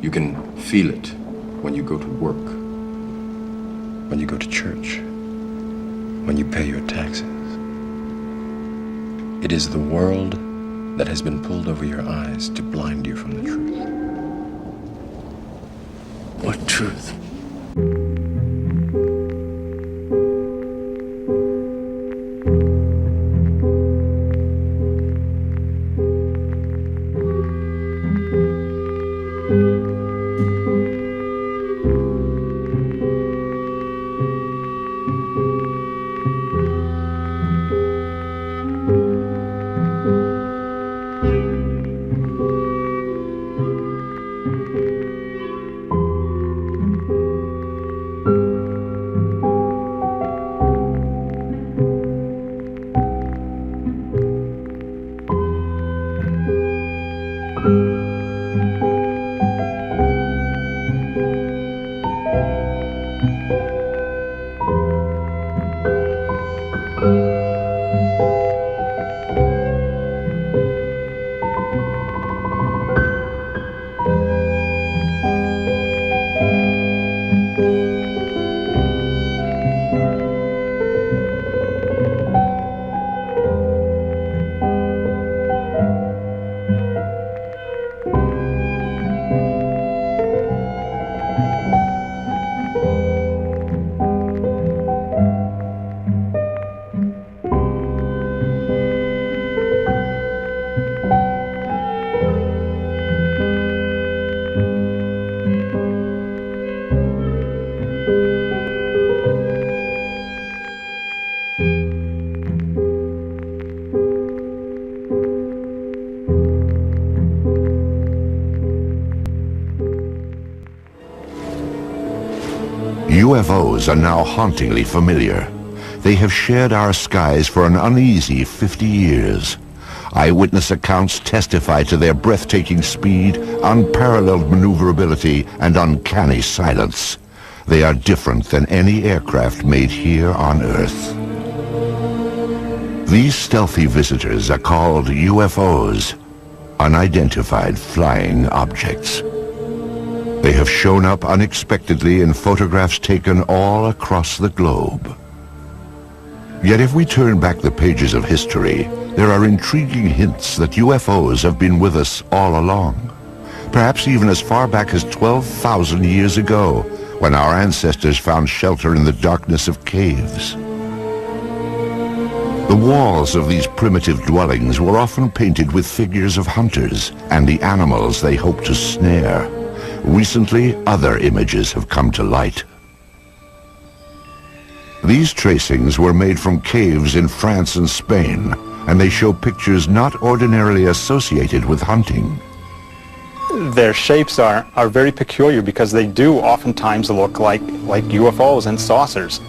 You can feel it when you go to work, when you go to church, when you pay your taxes. It is the world that has been pulled over your eyes to blind you from the truth. What truth? UFOs are now hauntingly familiar. They have shared our skies for an uneasy 50 years. Eyewitness accounts testify to their breathtaking speed, unparalleled maneuverability, and uncanny silence. They are different than any aircraft made here on Earth. These stealthy visitors are called UFOs, unidentified flying objects. They have shown up unexpectedly in photographs taken all across the globe. Yet if we turn back the pages of history, there are intriguing hints that UFOs have been with us all along. Perhaps even as far back as 12,000 years ago, when our ancestors found shelter in the darkness of caves. The walls of these primitive dwellings were often painted with figures of hunters and the animals they hoped to snare. Recently, other images have come to light. These tracings were made from caves in France and Spain, and they show pictures not ordinarily associated with hunting. Their shapes are very peculiar because they do oftentimes look like UFOs and saucers.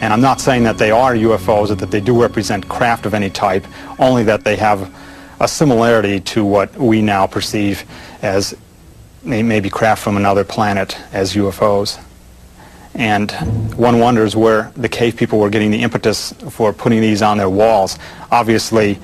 And I'm not saying that they are UFOs or that they do represent craft of any type, only that they have a similarity to what we now perceive as maybe craft from another planet as UFOs. And one wonders where the cave people were getting the impetus for putting these on their walls. Obviously,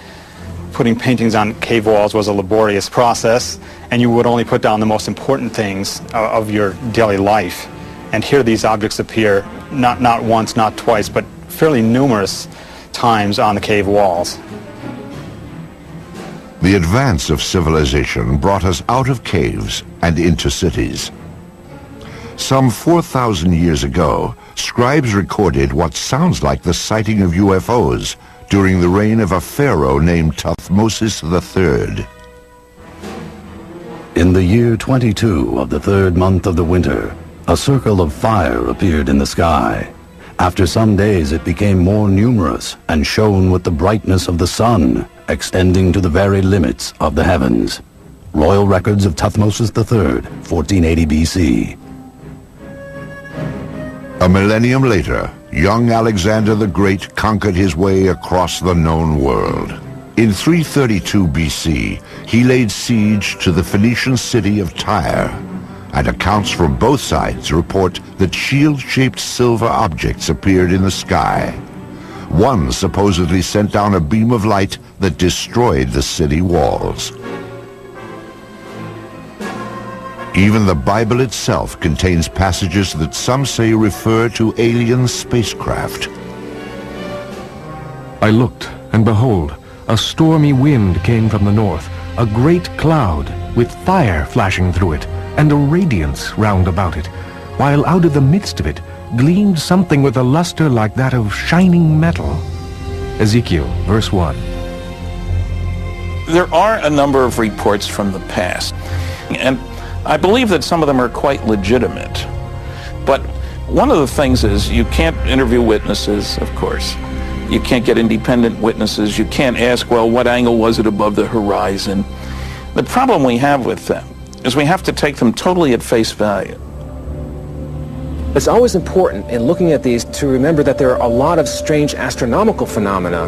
putting paintings on cave walls was a laborious process, and you would only put down the most important things of your daily life. And here these objects appear not once, not twice, but fairly numerous times on the cave walls. The advance of civilization brought us out of caves and into cities. Some 4,000 years ago, scribes recorded what sounds like the sighting of UFOs during the reign of a pharaoh named Thutmose III. In the year 22 of the third month of the winter, a circle of fire appeared in the sky. After some days it became more numerous and shone with the brightness of the sun, extending to the very limits of the heavens. Royal Records of Thutmose III, 1480 BC. A millennium later, young Alexander the Great conquered his way across the known world. In 332 BC, he laid siege to the Phoenician city of Tyre, and accounts from both sides report that shield-shaped silver objects appeared in the sky. One supposedly sent down a beam of light that destroyed the city walls. Even the Bible itself contains passages that some say refer to alien spacecraft. I looked, and behold, a stormy wind came from the north, a great cloud with fire flashing through it, and a radiance round about it, while out of the midst of it gleamed something with a luster like that of shining metal. Ezekiel, verse 1. There are a number of reports from the past, and I believe that some of them are quite legitimate. But one of the things is you can't interview witnesses, of course. You can't get independent witnesses. You can't ask, well, what angle was it above the horizon? The problem we have with them is we have to take them totally at face value. It's always important in looking at these to remember that there are a lot of strange astronomical phenomena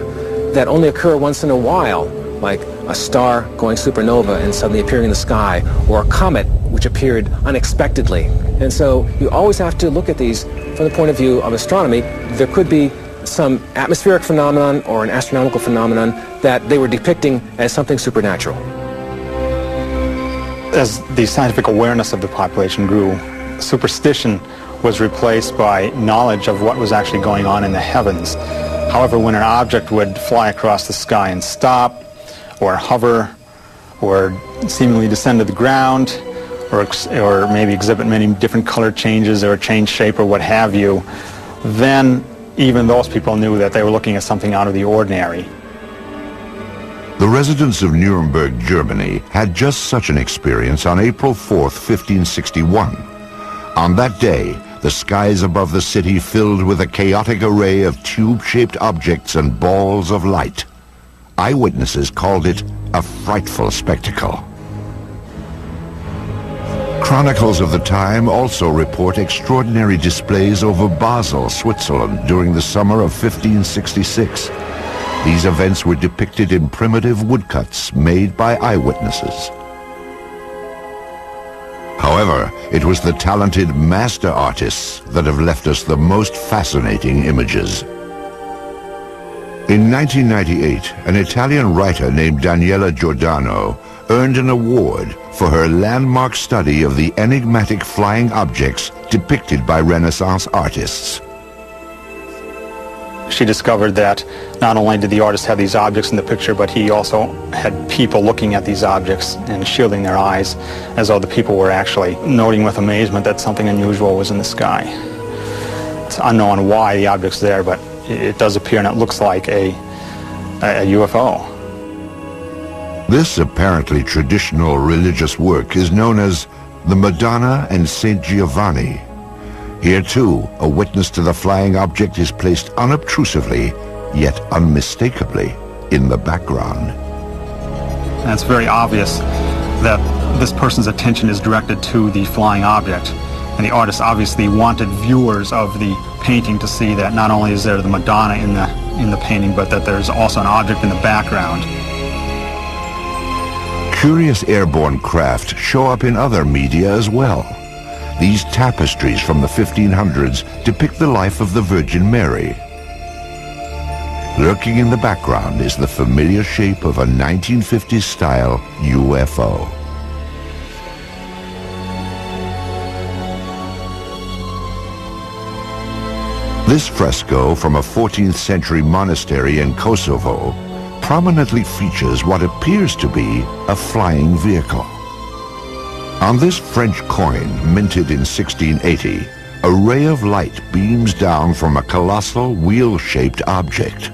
that only occur once in a while, like a star going supernova and suddenly appearing in the sky, or a comet which appeared unexpectedly. And so you always have to look at these from the point of view of astronomy. There could be some atmospheric phenomenon or an astronomical phenomenon that they were depicting as something supernatural. As the scientific awareness of the population grew, superstition was replaced by knowledge of what was actually going on in the heavens. However, when an object would fly across the sky and stop, or hover, or seemingly descend to the ground, or maybe exhibit many different color changes or change shape or what have you, then even those people knew that they were looking at something out of the ordinary. The residents of Nuremberg, Germany, had just such an experience on April 4th, 1561. On that day, the skies above the city filled with a chaotic array of tube-shaped objects and balls of light. Eyewitnesses called it a frightful spectacle. Chronicles of the time also report extraordinary displays over Basel, Switzerland during the summer of 1566. These events were depicted in primitive woodcuts made by eyewitnesses. However, it was the talented master artists that have left us the most fascinating images. In 1998, an Italian writer named Daniela Giordano earned an award for her landmark study of the enigmatic flying objects depicted by Renaissance artists. She discovered that not only did the artist have these objects in the picture, but he also had people looking at these objects and shielding their eyes as though the people were actually noting with amazement that something unusual was in the sky. It's unknown why the object's there, but it does appear and it looks like a UFO. This apparently traditional religious work is known as the Madonna and Saint Giovanni. Here too, a witness to the flying object is placed unobtrusively, yet unmistakably, in the background. And it's very obvious that this person's attention is directed to the flying object. And the artist obviously wanted viewers of the painting to see that not only is there the Madonna in the painting, but that there's also an object in the background. Curious airborne craft show up in other media as well. These tapestries from the 1500s depict the life of the Virgin Mary. Lurking in the background is the familiar shape of a 1950s-style UFO. This fresco from a 14th century monastery in Kosovo prominently features what appears to be a flying vehicle. On this French coin, minted in 1680, a ray of light beams down from a colossal wheel-shaped object.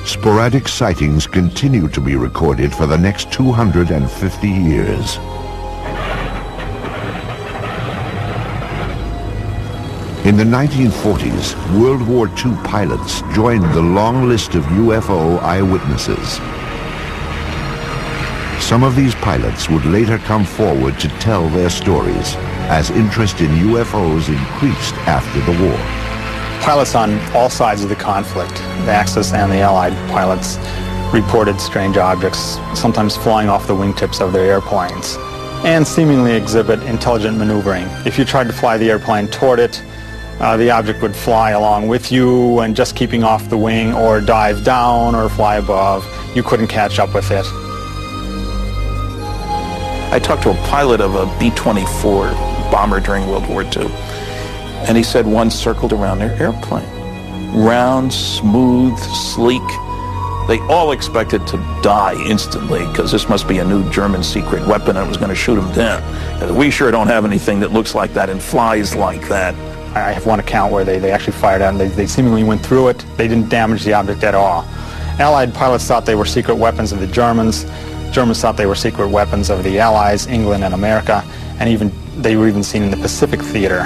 Sporadic sightings continue to be recorded for the next 250 years. In the 1940s, World War II pilots joined the long list of UFO eyewitnesses. Some of these pilots would later come forward to tell their stories as interest in UFOs increased after the war. Pilots on all sides of the conflict, the Axis and the Allied pilots, reported strange objects, sometimes flying off the wingtips of their airplanes, and seemingly exhibit intelligent maneuvering. If you tried to fly the airplane toward it, the object would fly along with you and just keeping off the wing, or dive down or fly above. You couldn't catch up with it. I talked to a pilot of a B-24 bomber during World War II, and he said one circled around their airplane. Round, smooth, sleek. They all expected to die instantly because this must be a new German secret weapon that was going to shoot them down. And we sure don't have anything that looks like that and flies like that. I have one account where they actually fired out and they seemingly went through it. They didn't damage the object at all. Allied pilots thought they were secret weapons of the Germans. Germans thought they were secret weapons of the Allies, England and America, and they were even seen in the Pacific Theater.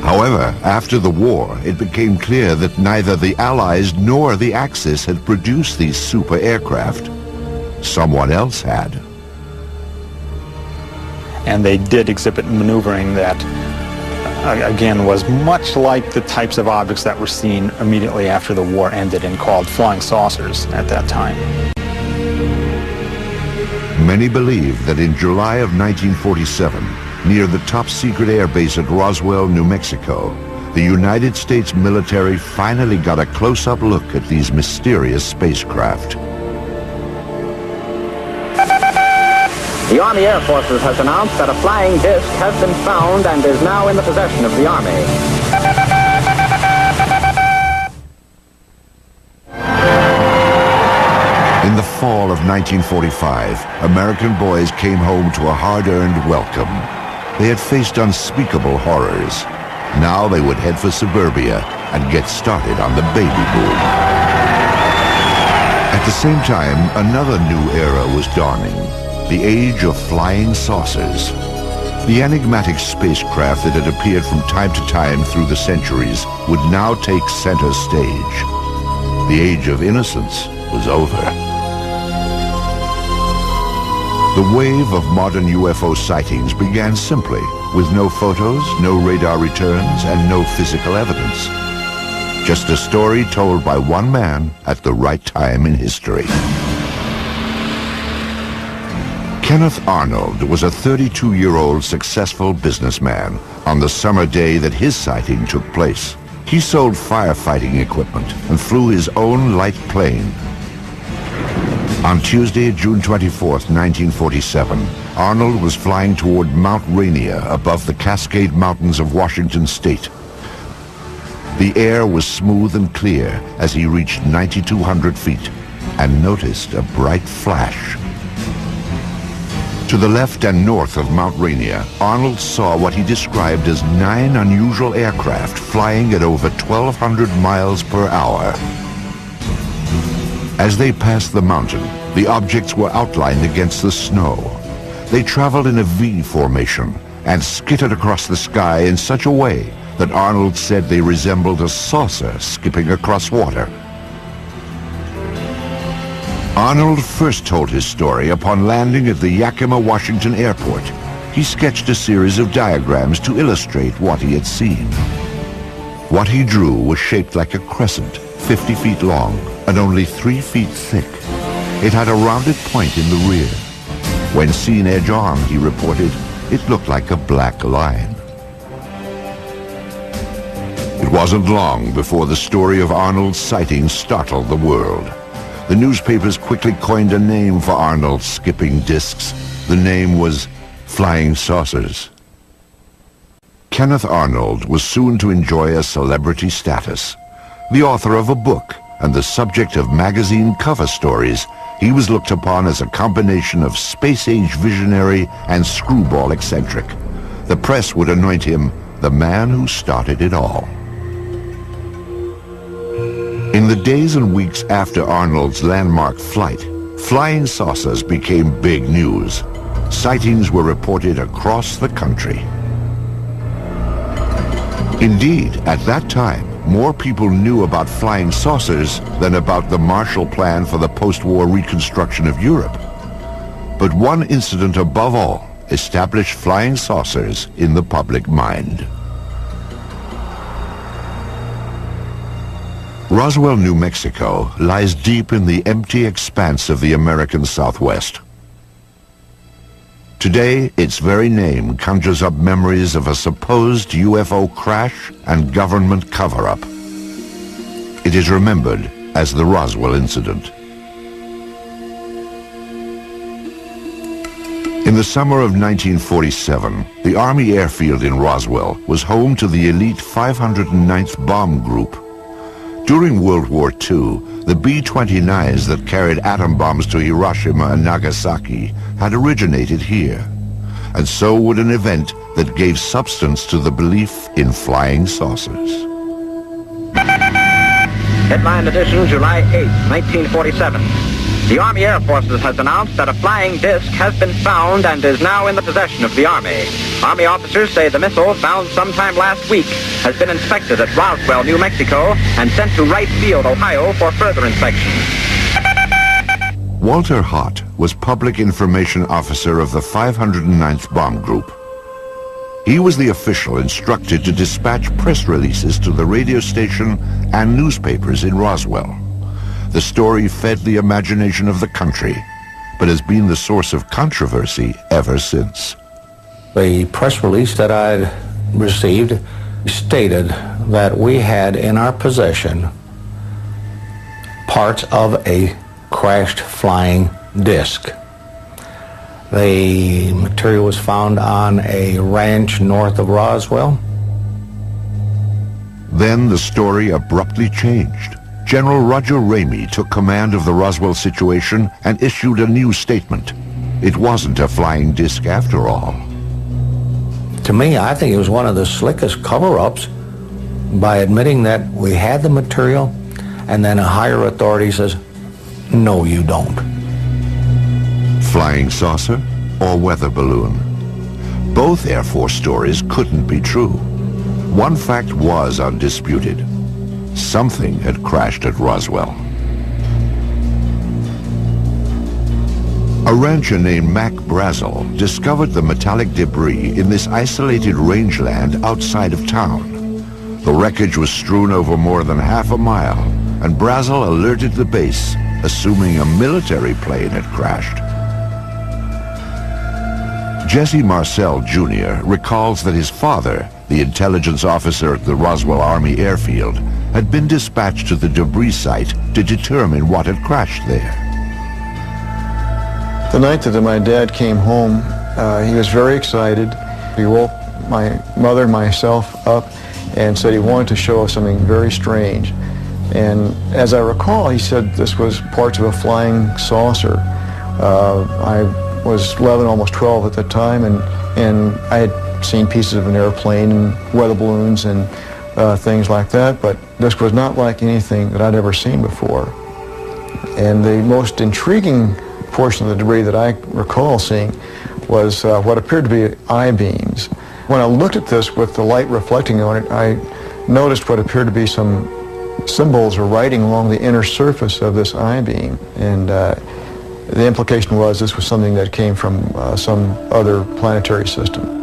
However, after the war, it became clear that neither the Allies nor the Axis had produced these super aircraft. Someone else had. And they did exhibit maneuvering that, again, was much like the types of objects that were seen immediately after the war ended and called flying saucers at that time. Many believe that in July of 1947, near the top-secret airbase at Roswell, New Mexico, the United States military finally got a close-up look at these mysterious spacecraft. The Army Air Forces has announced that a flying disc has been found and is now in the possession of the Army. In the fall of 1945, American boys came home to a hard-earned welcome. They had faced unspeakable horrors. Now they would head for suburbia and get started on the baby boom. At the same time, another new era was dawning. The age of flying saucers. The enigmatic spacecraft that had appeared from time to time through the centuries would now take center stage. The age of innocence was over. The wave of modern UFO sightings began simply, with no photos, no radar returns, and no physical evidence. Just a story told by one man at the right time in history. Kenneth Arnold was a 32-year-old successful businessman on the summer day that his sighting took place. He sold firefighting equipment and flew his own light plane. On Tuesday, June 24th, 1947, Arnold was flying toward Mount Rainier above the Cascade Mountains of Washington State. The air was smooth and clear as he reached 9,200 feet and noticed a bright flash. To the left and north of Mount Rainier, Arnold saw what he described as 9 unusual aircraft flying at over 1,200 miles per hour. As they passed the mountain, the objects were outlined against the snow. They traveled in a V formation and skittered across the sky in such a way that Arnold said they resembled a saucer skipping across water. Arnold first told his story upon landing at the Yakima, Washington airport. He sketched a series of diagrams to illustrate what he had seen. What he drew was shaped like a crescent, 50 feet long and only 3 feet thick. It had a rounded point in the rear. When seen edge on, he reported, it looked like a black line. It wasn't long before the story of Arnold's sighting startled the world. The newspapers quickly coined a name for Arnold's skipping discs. The name was flying saucers. Kenneth Arnold was soon to enjoy a celebrity status. The author of a book and the subject of magazine cover stories, he was looked upon as a combination of space-age visionary and screwball eccentric. The press would anoint him the man who started it all. In the days and weeks after Arnold's landmark flight, flying saucers became big news. Sightings were reported across the country. Indeed, at that time, more people knew about flying saucers than about the Marshall Plan for the post-war reconstruction of Europe. But one incident above all established flying saucers in the public mind. Roswell, New Mexico lies deep in the empty expanse of the American Southwest. Today, its very name conjures up memories of a supposed UFO crash and government cover-up. It is remembered as the Roswell incident. In the summer of 1947, the Army airfield in Roswell was home to the elite 509th Bomb Group. During World War II, the B-29s that carried atom bombs to Hiroshima and Nagasaki had originated here. And so would an event that gave substance to the belief in flying saucers. Headline edition, July 8, 1947. The Army Air Forces has announced that a flying disc has been found and is now in the possession of the Army. Army officers say the missile, found sometime last week, has been inspected at Roswell, New Mexico, and sent to Wright Field, Ohio, for further inspection. Walter Hott was Public Information Officer of the 509th Bomb Group. He was the official instructed to dispatch press releases to the radio station and newspapers in Roswell. The story fed the imagination of the country, but has been the source of controversy ever since. The press release that I received stated that we had in our possession parts of a crashed flying disc. The material was found on a ranch north of Roswell. Then the story abruptly changed. General Roger Ramey took command of the Roswell situation and issued a new statement. It wasn't a flying disc after all. To me, I think it was one of the slickest cover-ups by admitting that we had the material, and then a higher authority says, no, you don't. Flying saucer or weather balloon? Both Air Force stories couldn't be true. One fact was undisputed. Something had crashed at Roswell. A rancher named Mac Brazel discovered the metallic debris in this isolated rangeland outside of town. The wreckage was strewn over more than half a mile, and Brazel alerted the base, assuming a military plane had crashed. Jesse Marcel Jr. recalls that his father, the intelligence officer at the Roswell Army Airfield, had been dispatched to the debris site to determine what had crashed there. The night that my dad came home, he was very excited. He woke my mother and myself up and said he wanted to show us something very strange. And as I recall, he said this was parts of a flying saucer. I was 11, almost 12 at the time, and I had seen pieces of an airplane and weather balloons and things like that, but this was not like anything that I'd ever seen before. And the most intriguing portion of the debris that I recall seeing was what appeared to be I-beams. When I looked at this with the light reflecting on it, I noticed what appeared to be some symbols or writing along the inner surface of this I-beam. And the implication was this was something that came from some other planetary system.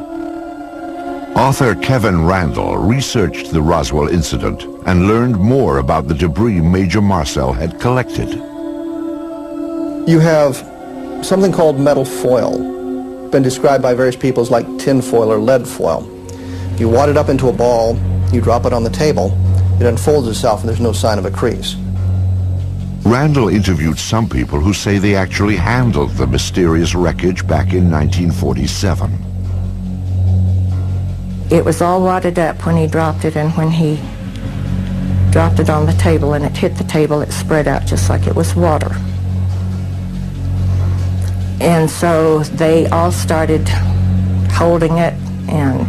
Author Kevin Randall researched the Roswell incident and learned more about the debris Major Marcel had collected. You have something called metal foil, been described by various people as like tin foil or lead foil. You wad it up into a ball, you drop it on the table, it unfolds itself and there's no sign of a crease. Randall interviewed some people who say they actually handled the mysterious wreckage back in 1947. It was all wadded up when he dropped it, and when he dropped it on the table and it hit the table, it spread out just like it was water. And so they all started holding it and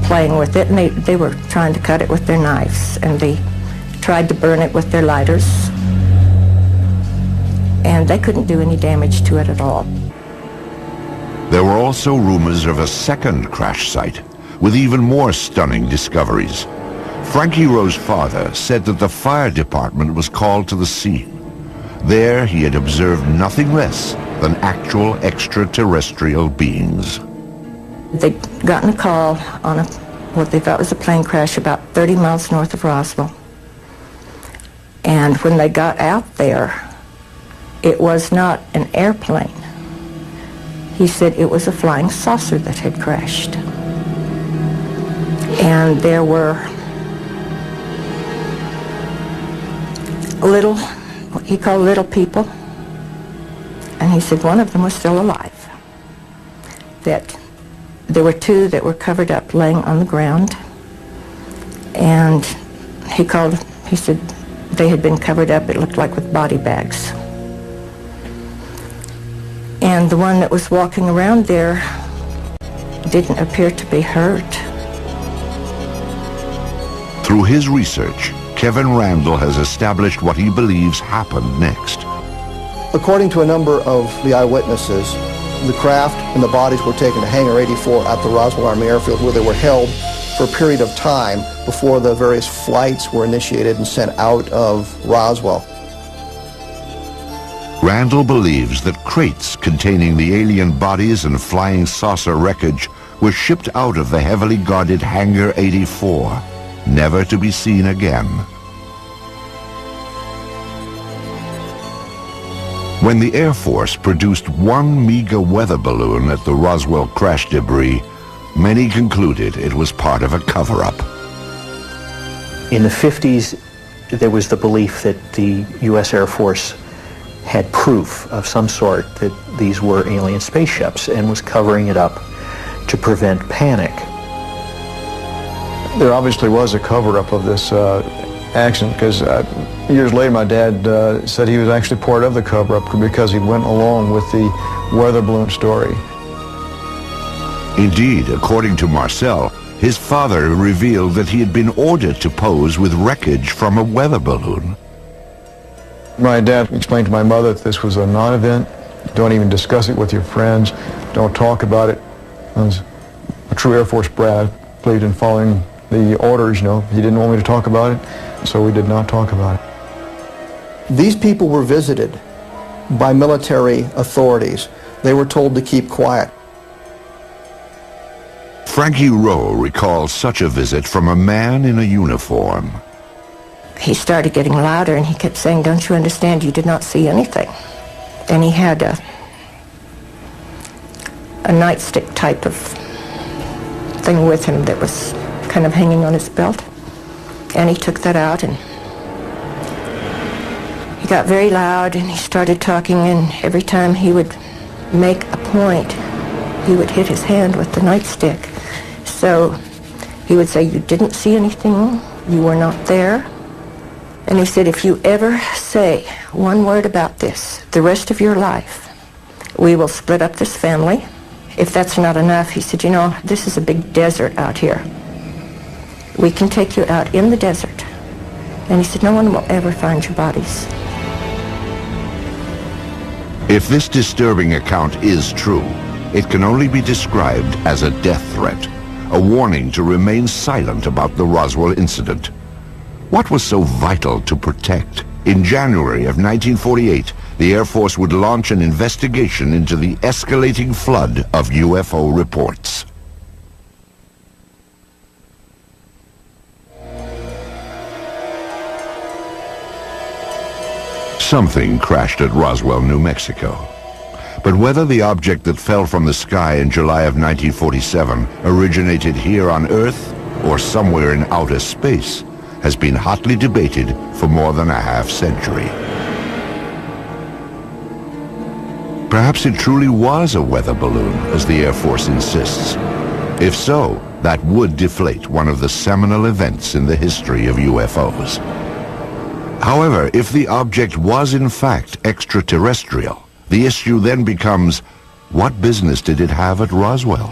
playing with it, and they were trying to cut it with their knives, and they tried to burn it with their lighters, and they couldn't do any damage to it at all. There were also rumors of a second crash site with even more stunning discoveries. Frankie Rowe's father said that the fire department was called to the scene. There he had observed nothing less than actual extraterrestrial beings. They'd gotten a call on what they thought was a plane crash about 30 miles north of Roswell. And when they got out there, it was not an airplane. He said it was a flying saucer that had crashed. And there were little, what he called little people, and he said one of them was still alive. that there were two that were covered up laying on the ground, and he said they had been covered up, it looked like with body bags. And the one that was walking around there didn't appear to be hurt. Through his research, Kevin Randle has established what he believes happened next. According to a number of the eyewitnesses, the craft and the bodies were taken to Hangar 84 at the Roswell Army Airfield, where they were held for a period of time before the various flights were initiated and sent out of Roswell. Randle believes that crates containing the alien bodies and flying saucer wreckage were shipped out of the heavily guarded Hangar 84, never to be seen again. When the Air Force produced one MEGA weather balloon at the Roswell crash debris, many concluded it was part of a cover-up. In the 50s, there was the belief that the U.S. Air Force had proof of some sort that these were alien spaceships and was covering it up to prevent panic. There obviously was a cover-up of this accident, because years later my dad said he was actually part of the cover-up because he went along with the weather balloon story. Indeed, according to Marcel, his father revealed that he had been ordered to pose with wreckage from a weather balloon. My dad explained to my mother that this was a non-event. Don't even discuss it with your friends. Don't talk about it. I was a true Air Force brat, believed in following the orders, you know. He didn't want me to talk about it, so we did not talk about it. These people were visited by military authorities. They were told to keep quiet. Frankie Rowe recalls such a visit from a man in a uniform. He started getting louder, and he kept saying, "Don't you understand? You did not see anything." And he had a nightstick type of thing with him that was kind of hanging on his belt. And he took that out, and he got very loud, and he started talking, and every time he would make a point, he would hit his hand with the nightstick. So he would say, "You didn't see anything, you were not there." And he said, "If you ever say one word about this the rest of your life, we will split up this family. If that's not enough," he said, "you know, this is a big desert out here. We can take you out in the desert." And he said, "No one will ever find your bodies." If this disturbing account is true, it can only be described as a death threat, a warning to remain silent about the Roswell incident. What was so vital to protect? In January of 1948, the Air Force would launch an investigation into the escalating flood of UFO reports. Something crashed at Roswell, New Mexico. But whether the object that fell from the sky in July of 1947 originated here on Earth or somewhere in outer space has been hotly debated for more than a half-century. Perhaps it truly was a weather balloon, as the Air Force insists. If so, that would deflate one of the seminal events in the history of UFOs. However, if the object was in fact extraterrestrial, the issue then becomes, what business did it have at Roswell?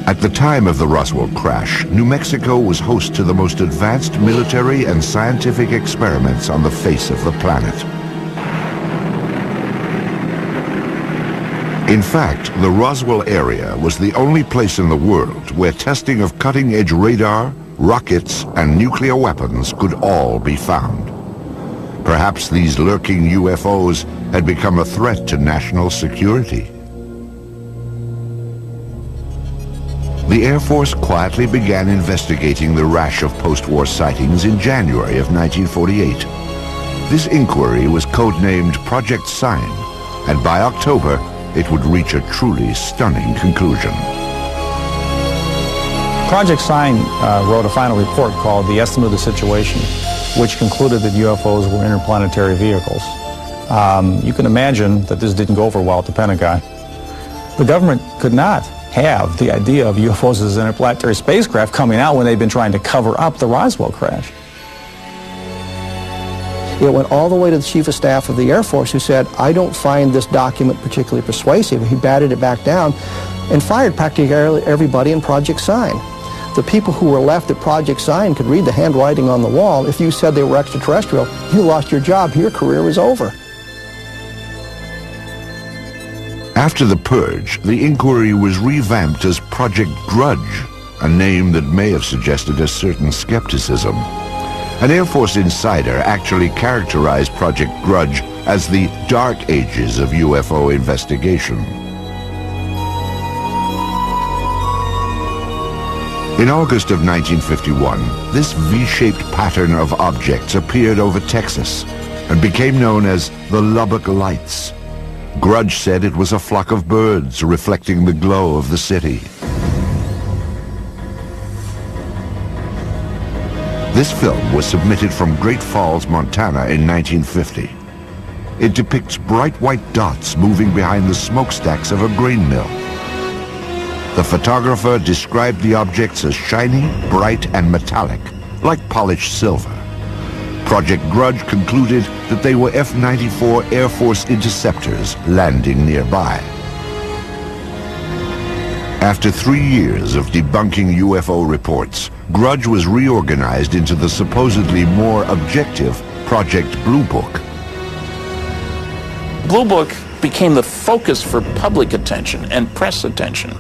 At the time of the Roswell crash, New Mexico was host to the most advanced military and scientific experiments on the face of the planet. In fact, the Roswell area was the only place in the world where testing of cutting-edge radar, rockets, and nuclear weapons could all be found. Perhaps these lurking UFOs had become a threat to national security. The Air Force quietly began investigating the rash of post-war sightings in January of 1948. This inquiry was codenamed Project Sign, and by October, it would reach a truly stunning conclusion. Project Sign wrote a final report called The Estimate of the Situation, which concluded that UFOs were interplanetary vehicles. You can imagine that this didn't go over well at the Pentagon. The government could not have the idea of UFOs as interplanetary spacecraft coming out when they've been trying to cover up the Roswell crash. It went all the way to the Chief of Staff of the Air Force, who said, I don't find this document particularly persuasive. He batted it back down and fired practically everybody in Project Sign. The people who were left at Project Sign could read the handwriting on the wall. If you said they were extraterrestrial, you lost your job. Your career was over. After the purge, the inquiry was revamped as Project Grudge, a name that may have suggested a certain skepticism. An Air Force insider actually characterized Project Grudge as the dark ages of UFO investigation. In August of 1951, this V-shaped pattern of objects appeared over Texas and became known as the Lubbock Lights. Grudge said it was a flock of birds reflecting the glow of the city. This film was submitted from Great Falls, Montana in 1950. It depicts bright white dots moving behind the smokestacks of a grain mill. The photographer described the objects as shiny, bright, and metallic, like polished silver. Project Grudge concluded that they were F-94 Air Force interceptors landing nearby. After 3 years of debunking UFO reports, Grudge was reorganized into the supposedly more objective Project Blue Book. Blue Book became the focus for public attention and press attention.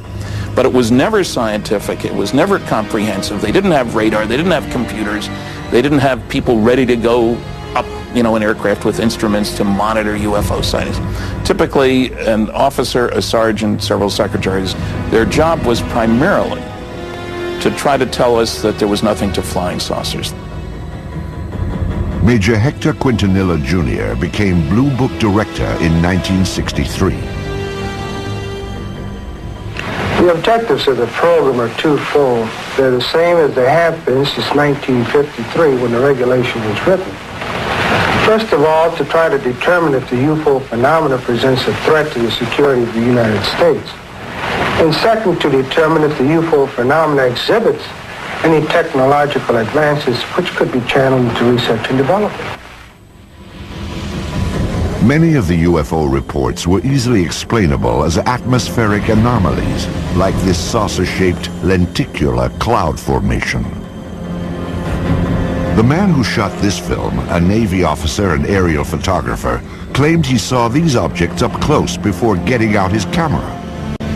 But it was never scientific, it was never comprehensive. They didn't have radar, they didn't have computers, they didn't have people ready to go up, in aircraft with instruments to monitor UFO sightings. Typically, an officer, a sergeant, several secretaries, their job was primarily to try to tell us that there was nothing to flying saucers. Major Hector Quintanilla Jr. became Blue Book director in 1963. The objectives of the program are twofold. They're the same as they have been since 1953 when the regulation was written. First of all, to try to determine if the UFO phenomena presents a threat to the security of the United States. And second, to determine if the UFO phenomena exhibits any technological advances which could be channeled into research and development. Many of the UFO reports were easily explainable as atmospheric anomalies, like this saucer-shaped lenticular cloud formation. The man who shot this film, a Navy officer and aerial photographer, claimed he saw these objects up close before getting out his camera.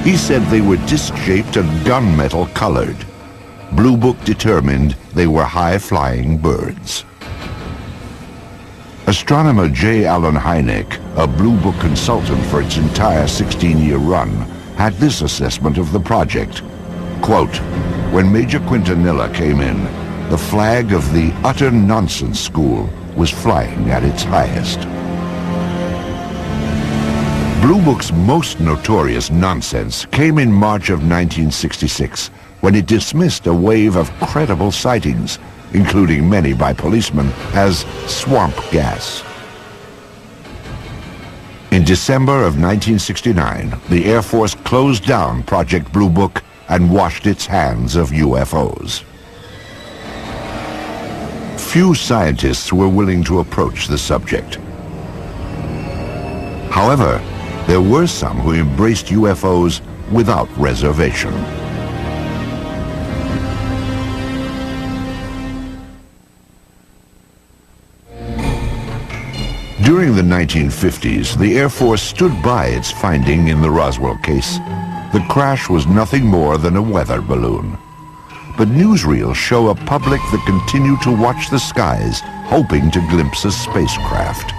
He said they were disc-shaped and gunmetal colored. Blue Book determined they were high-flying birds. Astronomer J. Allen Hynek, a Blue Book consultant for its entire 16-year run, had this assessment of the project. Quote, when Major Quintanilla came in, the flag of the utter nonsense school was flying at its highest. Blue Book's most notorious nonsense came in March of 1966, when it dismissed a wave of credible sightings, including many by policemen, as swamp gas. In December of 1969, the Air Force closed down Project Blue Book and washed its hands of UFOs. Few scientists were willing to approach the subject. However, there were some who embraced UFOs without reservation. During the 1950s, the Air Force stood by its finding in the Roswell case. The crash was nothing more than a weather balloon. But newsreels show a public that continue to watch the skies, hoping to glimpse a spacecraft.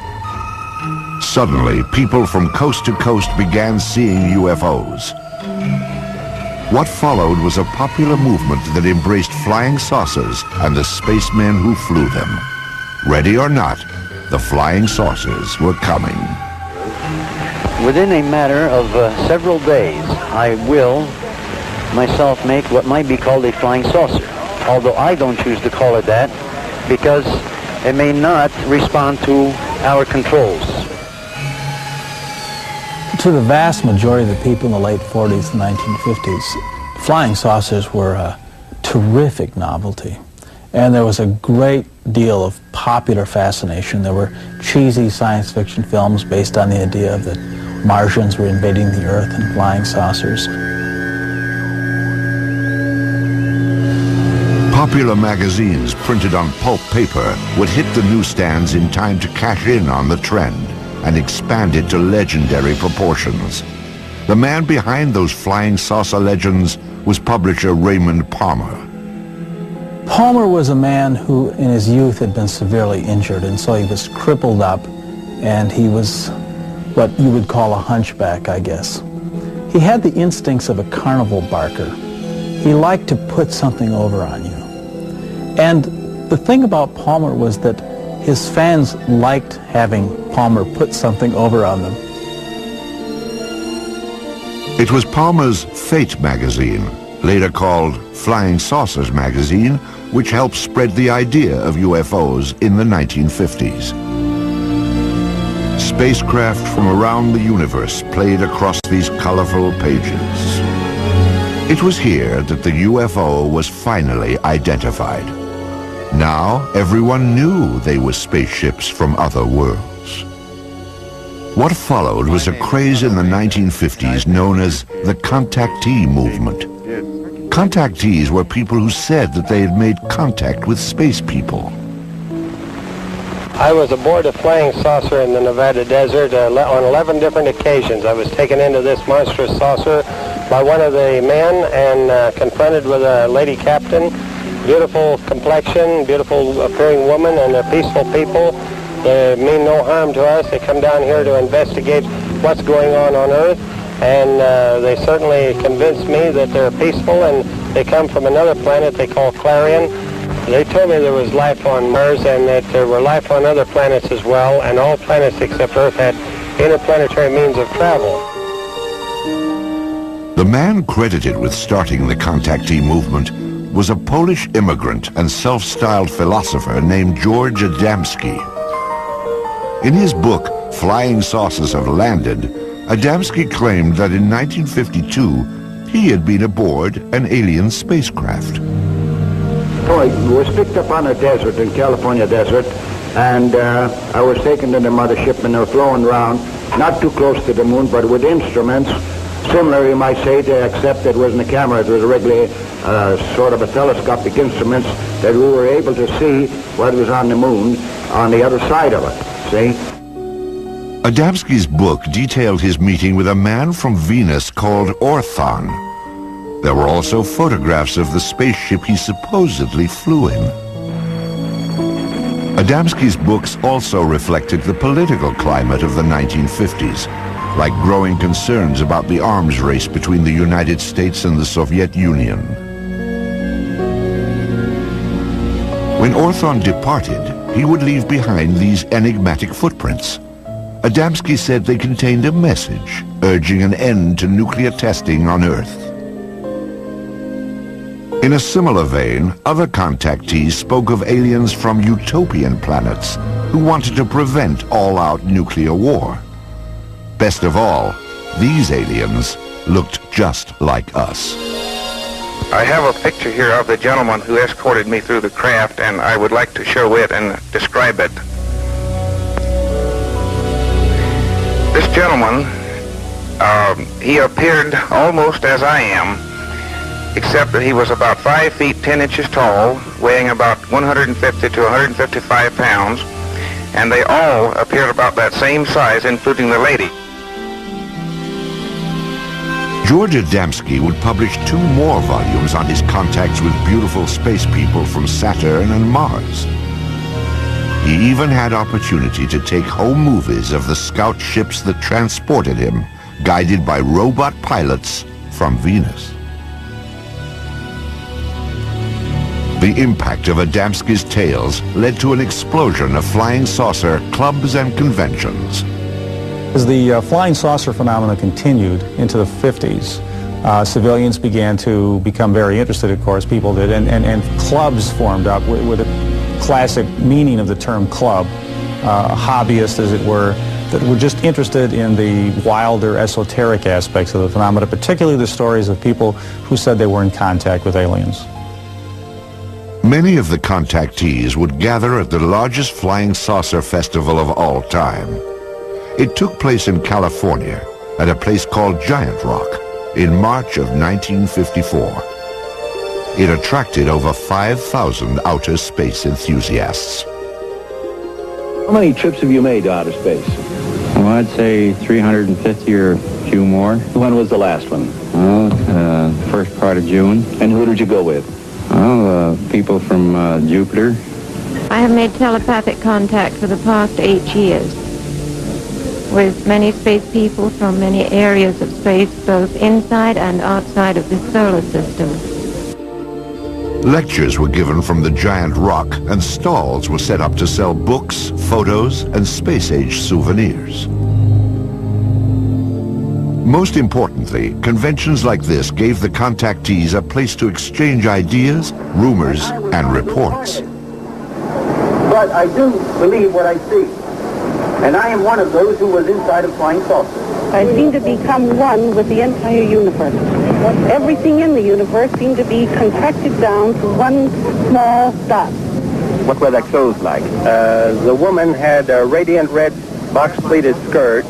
Suddenly, people from coast to coast began seeing UFOs. What followed was a popular movement that embraced flying saucers and the spacemen who flew them. Ready or not, the flying saucers were coming. Within a matter of several days, I will myself make what might be called a flying saucer, although I don't choose to call it that because it may not respond to our controls. To the vast majority of the people in the late 40s and 1950s, flying saucers were a terrific novelty. And there was a great deal of popular fascination. There were cheesy science fiction films based on the idea that Martians were invading the Earth in flying saucers. Popular magazines printed on pulp paper would hit the newsstands in time to cash in on the trend and expand it to legendary proportions. The man behind those flying saucer legends was publisher Raymond Palmer. Palmer was a man who in his youth had been severely injured, and so he was crippled up, and he was what you would call a hunchback, I guess. He had the instincts of a carnival barker. He liked to put something over on you. And the thing about Palmer was that his fans liked having Palmer put something over on them. It was Palmer's Fate magazine, later called Flying Saucers magazine, which helped spread the idea of UFOs in the 1950s. Spacecraft from around the universe played across these colorful pages. It was here that the UFO was finally identified. Now everyone knew they were spaceships from other worlds. What followed was a craze in the 1950s known as the contactee movement. Contactees were people who said that they had made contact with space people. I was aboard a flying saucer in the Nevada desert on 11 different occasions. I was taken into this monstrous saucer by one of the men and confronted with a lady captain. Beautiful complexion, beautiful appearing woman, and they're peaceful people. They mean no harm to us. They come down here to investigate what's going on Earth. And they certainly convinced me that they're peaceful, and they come from another planet they call Clarion. They told me there was life on Mars and that there were life on other planets as well, and all planets except Earth had interplanetary means of travel. The man credited with starting the contactee movement was a Polish immigrant and self-styled philosopher named George Adamski. In his book, Flying Saucers Have Landed, Adamski claimed that in 1952, he had been aboard an alien spacecraft. So I was picked up on a desert, in California desert, and I was taken to the mothership, and they were flown around, not too close to the moon, but with instruments, similar, you might say, except it wasn't a camera, it was a regular sort of a telescopic instruments that we were able to see what was on the moon on the other side of it, see? Adamski's book detailed his meeting with a man from Venus called Orthon. There were also photographs of the spaceship he supposedly flew in. Adamski's books also reflected the political climate of the 1950s, like growing concerns about the arms race between the United States and the Soviet Union. When Orthon departed, he would leave behind these enigmatic footprints. Adamski said they contained a message urging an end to nuclear testing on Earth. In a similar vein, other contactees spoke of aliens from utopian planets who wanted to prevent all-out nuclear war. Best of all, these aliens looked just like us. I have a picture here of the gentleman who escorted me through the craft, and I would like to show it and describe it. This gentleman, he appeared almost as I am, except that he was about 5 feet 10 inches tall, weighing about 150 to 155 pounds, and they all appeared about that same size, including the lady. George Adamski would publish 2 more volumes on his contacts with beautiful space people from Saturn and Mars. He even had opportunity to take home movies of the scout ships that transported him, guided by robot pilots from Venus. The impact of Adamski's tales led to an explosion of flying saucer clubs and conventions. As the flying saucer phenomena continued into the 50s, civilians began to become very interested, of course, people did, and clubs formed up with a classic meaning of the term club, hobbyists, as it were. that were just interested in the wilder, esoteric aspects of the phenomena, particularly the stories of people who said they were in contact with aliens. Many of the contactees would gather at the largest flying saucer festival of all time. It took place in California at a place called Giant Rock in March of 1954. It attracted over 5,000 outer space enthusiasts. How many trips have you made to outer space? Well, I'd say 350 or a few more. When was the last one? Well, first part of June. And who did you go with? Well, people from Jupiter. I have made telepathic contact for the past 8 years with many space people from many areas of space, both inside and outside of the solar system. Lectures were given from the Giant Rock, and stalls were set up to sell books, photos, and space-age souvenirs. Most importantly, conventions like this gave the contactees a place to exchange ideas, rumors, and reports. But I do believe what I see. And I am one of those who was inside a flying saucer. I seem to become one with the entire universe. Everything in the universe seemed to be contracted down to one small dot. What were their clothes like? The woman had a radiant red box-pleated skirt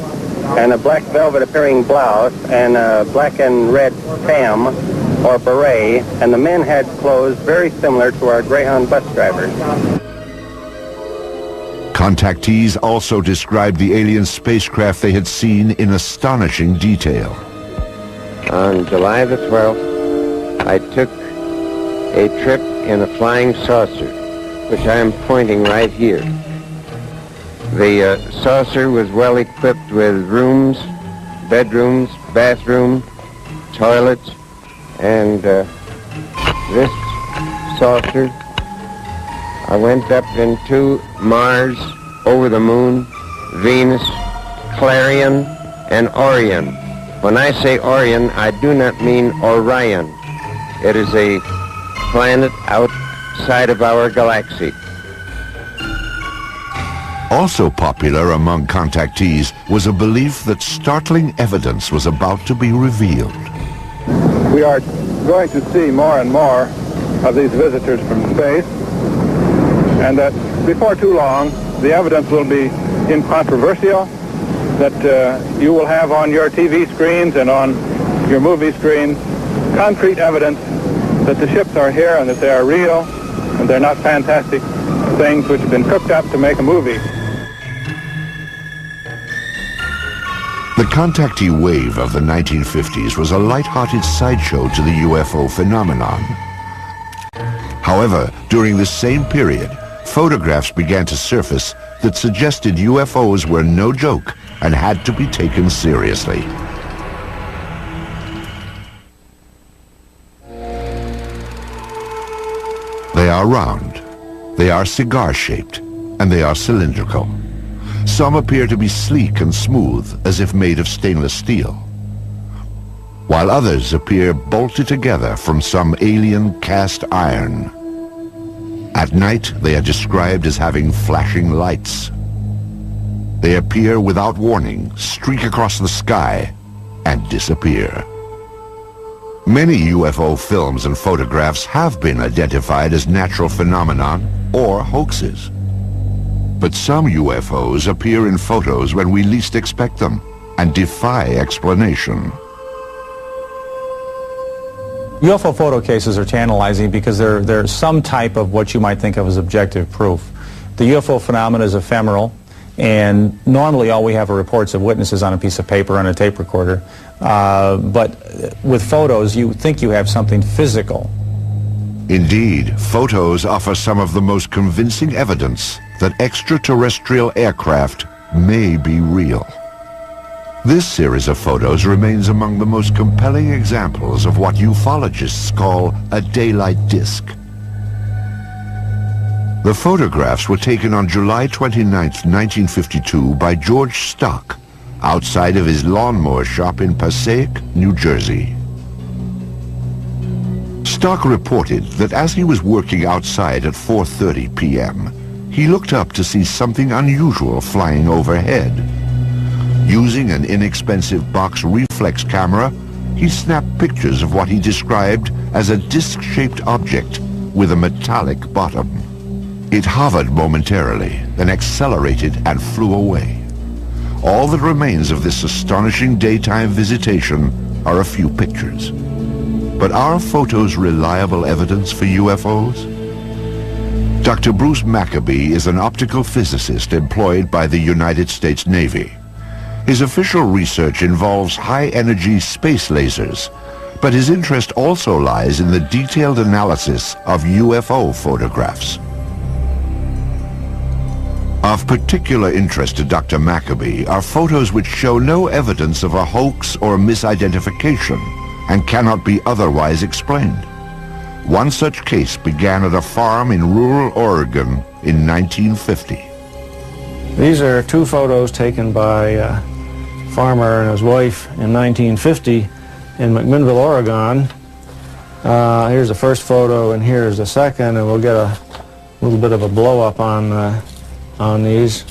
and a black velvet appearing blouse and a black and red tam or beret, and the men had clothes very similar to our Greyhound bus drivers. Contactees also described the alien spacecraft they had seen in astonishing detail. On July the 12th, I took a trip in a flying saucer, which I am pointing right here. The saucer was well equipped with rooms, bedrooms, bathroom, toilets, and this saucer, I went up into Mars, over the Moon, Venus, Clarion, and Orion. When I say Orion, I do not mean Orion. It is a planet outside of our galaxy. Also popular among contactees was a belief that startling evidence was about to be revealed. We are going to see more and more of these visitors from space, and that before too long, the evidence will be incontrovertible, that you will have on your TV screens and on your movie screens concrete evidence that the ships are here and that they are real and they're not fantastic things which have been cooked up to make a movie. The contactee wave of the 1950s was a light-hearted sideshow to the UFO phenomenon. However, during this same period, photographs began to surface that suggested UFOs were no joke and had to be taken seriously. They are round, they are cigar-shaped, and they are cylindrical. Some appear to be sleek and smooth, as if made of stainless steel, while others appear bolted together from some alien cast iron. At night, they are described as having flashing lights. They appear without warning, streak across the sky, and disappear. Many UFO films and photographs have been identified as natural phenomenon or hoaxes. But some UFOs appear in photos when we least expect them and defy explanation. UFO photo cases are tantalizing because they're some type of what you might think of as objective proof. The UFO phenomenon is ephemeral, and normally all we have are reports of witnesses on a piece of paper on a tape recorder. But with photos, you think you have something physical. Indeed, photos offer some of the most convincing evidence that extraterrestrial aircraft may be real. This series of photos remains among the most compelling examples of what ufologists call a daylight disk. The photographs were taken on July 29, 1952 by George Stock, outside of his lawnmower shop in Passaic, New Jersey. Stock reported that as he was working outside at 4:30 p.m., he looked up to see something unusual flying overhead. Using an inexpensive box reflex camera, he snapped pictures of what he described as a disc-shaped object with a metallic bottom. It hovered momentarily, then accelerated and flew away. All that remains of this astonishing daytime visitation are a few pictures. But are photos reliable evidence for UFOs? Dr. Bruce Maccabee is an optical physicist employed by the United States Navy. His official research involves high-energy space lasers, but his interest also lies in the detailed analysis of UFO photographs. Of particular interest to Dr. Maccabee are photos which show no evidence of a hoax or misidentification and cannot be otherwise explained. One such case began at a farm in rural Oregon in 1950. These are two photos taken by a farmer and his wife in 1950 in McMinnville, Oregon. Here's the first photo and here's the second, and we'll get a little bit of a blow-up on these.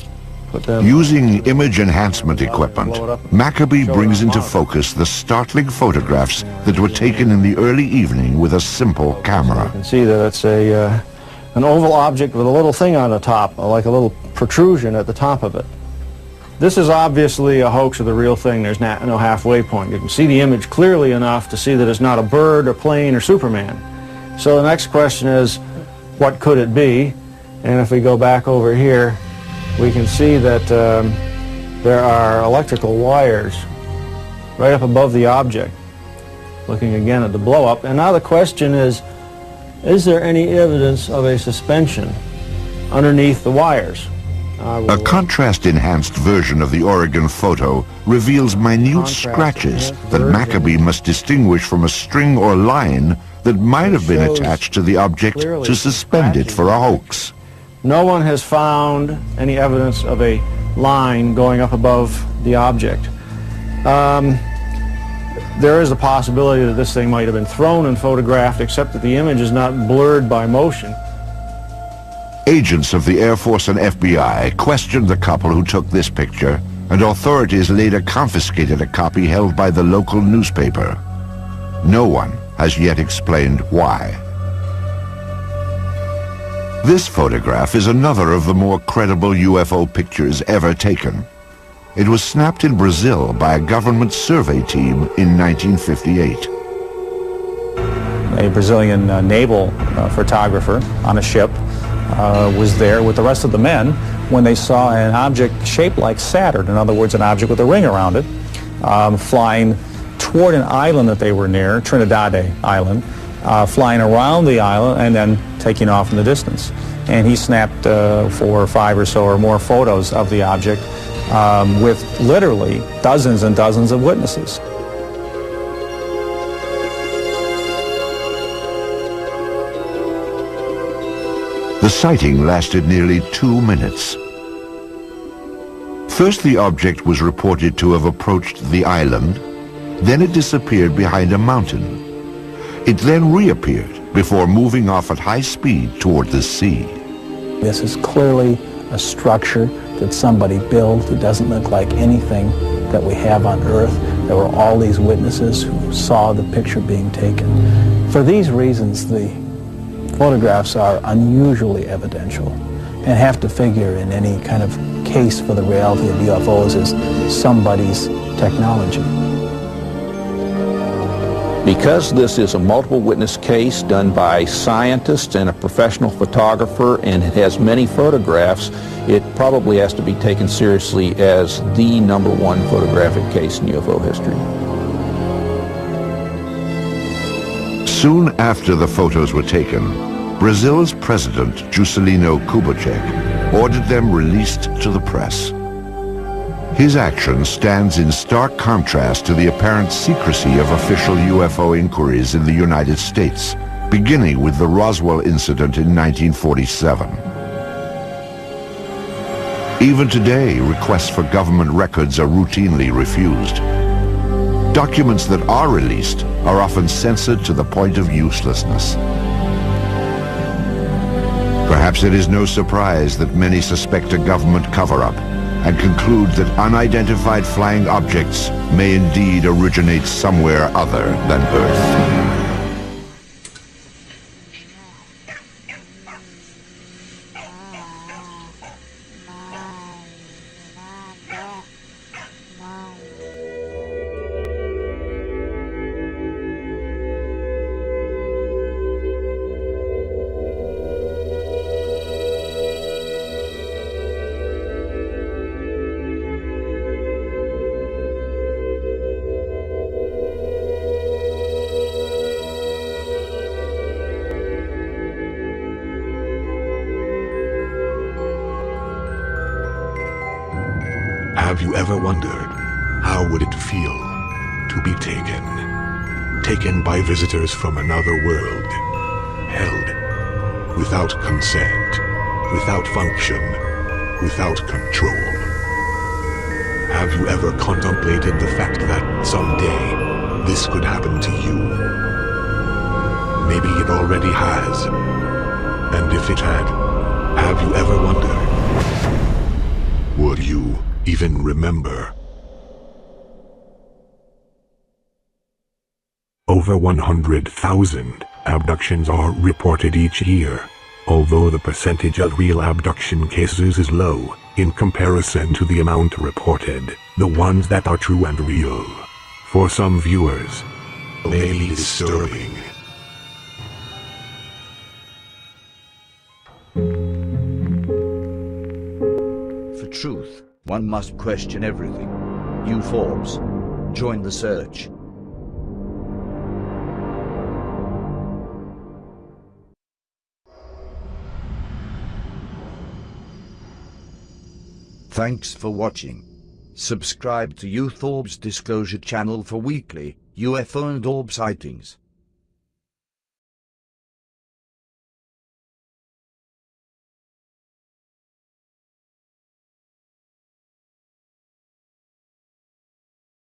Using image enhancement equipment, Maccabee brings into focus the startling photographs that were taken in the early evening with a simple camera. You can see that it's an oval object with a little thing on the top, like a little protrusion at the top of it. This is obviously a hoax or the real thing. There's no halfway point. You can see the image clearly enough to see that it's not a bird or plane or Superman. So the next question is, what could it be? And if we go back over here, we can see that there are electrical wires right up above the object, looking again at the blow-up. And now the question is there any evidence of a suspension underneath the wires? A contrast-enhanced version of the Oregon photo reveals minute scratches that Maccabee must distinguish from a string or line that might have been attached to the object to suspend it for a hoax. No one has found any evidence of a line going up above the object. There is a possibility that this thing might have been thrown and photographed, except that the image is not blurred by motion. Agents of the Air Force and FBI questioned the couple who took this picture, and authorities later confiscated a copy held by the local newspaper. No one has yet explained why. This photograph is another of the more credible UFO pictures ever taken. It was snapped in Brazil by a government survey team in 1958. A Brazilian naval photographer on a ship was there with the rest of the men when they saw an object shaped like Saturn, in other words, an object with a ring around it, flying toward an island that they were near, Trinidad Island, flying around the island and then taking off in the distance. And he snapped 4 or 5 or so or more photos of the object with literally dozens and dozens of witnesses. The sighting lasted nearly 2 minutes. First, the object was reported to have approached the island, then it disappeared behind a mountain. It then reappeared before moving off at high speed toward the sea. This is clearly a structure that somebody built. It doesn't look like anything that we have on Earth. There were all these witnesses who saw the picture being taken. For these reasons, the photographs are unusually evidential and have to figure in any kind of case for the reality of UFOs as somebody's technology. Because this is a multiple witness case done by scientists and a professional photographer, and it has many photographs, it probably has to be taken seriously as the #1 photographic case in UFO history. Soon after the photos were taken, Brazil's president, Juscelino Kubitschek, ordered them released to the press. His action stands in stark contrast to the apparent secrecy of official UFO inquiries in the United States, beginning with the Roswell incident in 1947. Even today, requests for government records are routinely refused. Documents that are released are often censored to the point of uselessness. Perhaps it is no surprise that many suspect a government cover-up, and conclude that unidentified flying objects may indeed originate somewhere other than Earth. Have you ever wondered, how would it feel to be taken by visitors from another world, held without consent, without function, without control? Have you ever contemplated the fact that someday this could happen to you? Maybe it already has. And if it had, have you ever wondered, would you even remember? Over 100,000 abductions are reported each year, although the percentage of real abduction cases is low in comparison to the amount reported. The ones that are true and real, for some viewers, may be disturbing. For truth, one must question everything. UFOrbs, join the search. Thanks for watching. Subscribe to UFOrbs Disclosure channel for weekly UFO and orb sightings.